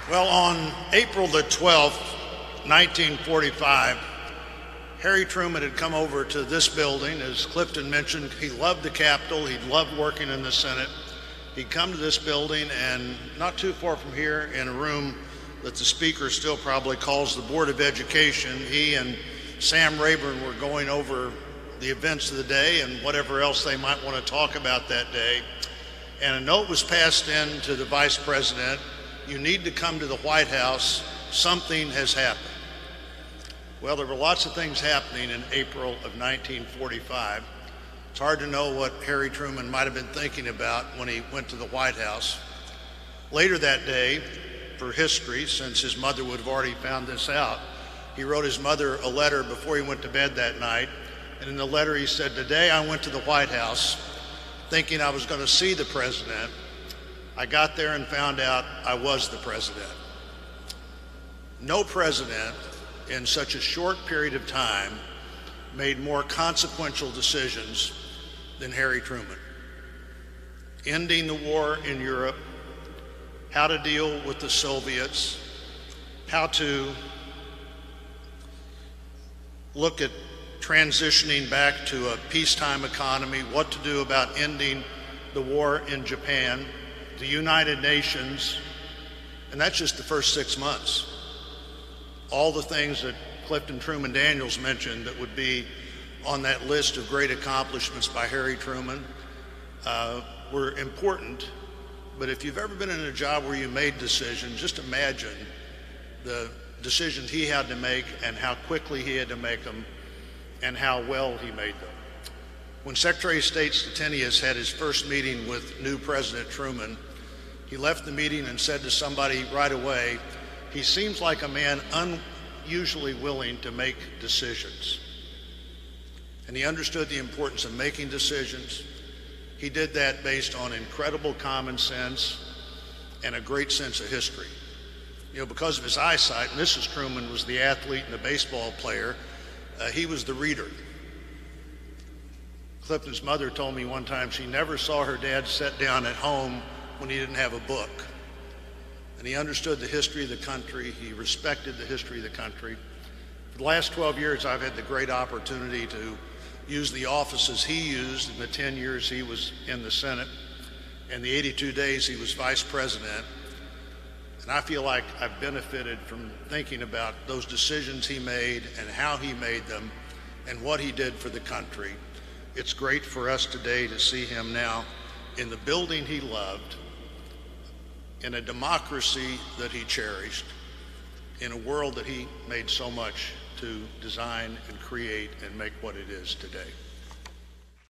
Well, on April the 12th, 1945, Harry Truman had come over to this building. As Clifton mentioned, he loved the Capitol. He loved working in the Senate. He'd come to this building, and not too far from here, in a room that the Speaker still probably calls the Board of Education, he and Sam Rayburn were going over the events of the day and whatever else they might want to talk about that day. And a note was passed in to the Vice President: you need to come to the White House. Something has happened. Well, there were lots of things happening in April of 1945. It's hard to know what Harry Truman might have been thinking about when he went to the White House. Later that day, for history, since his mother would have already found this out, he wrote his mother a letter before he went to bed that night. And in the letter he said, "Today I went to the White House thinking I was going to see the president. I got there and found out I was the president." No president in such a short period of time made more consequential decisions than Harry Truman. Ending the war in Europe, how to deal with the Soviets, how to look at transitioning back to a peacetime economy, what to do about ending the war in Japan, the United Nations, and that's just the first 6 months. All the things that Clifton Truman Daniels mentioned that would be on that list of great accomplishments by Harry Truman were important. But if you've ever been in a job where you made decisions, just imagine the decisions he had to make and how quickly he had to make them and how well he made them. When Secretary of State Stettinius had his first meeting with new President Truman, he left the meeting and said to somebody right away, "He seems like a man unusually willing to make decisions." And he understood the importance of making decisions. He did that based on incredible common sense and a great sense of history. You know, because of his eyesight, Mrs. Truman was the athlete and the baseball player. He was the reader. Clifton's mother told me one time she never saw her dad sit down at home when he didn't have a book. And he understood the history of the country. He respected the history of the country. For the last 12 years, I've had the great opportunity to use the offices he used in the 10 years he was in the Senate and the 82 days he was vice president. And I feel like I've benefited from thinking about those decisions he made and how he made them and what he did for the country. It's great for us today to see him now in the building he loved, in a democracy that he cherished, in a world that he made so much to design and create and make what it is today.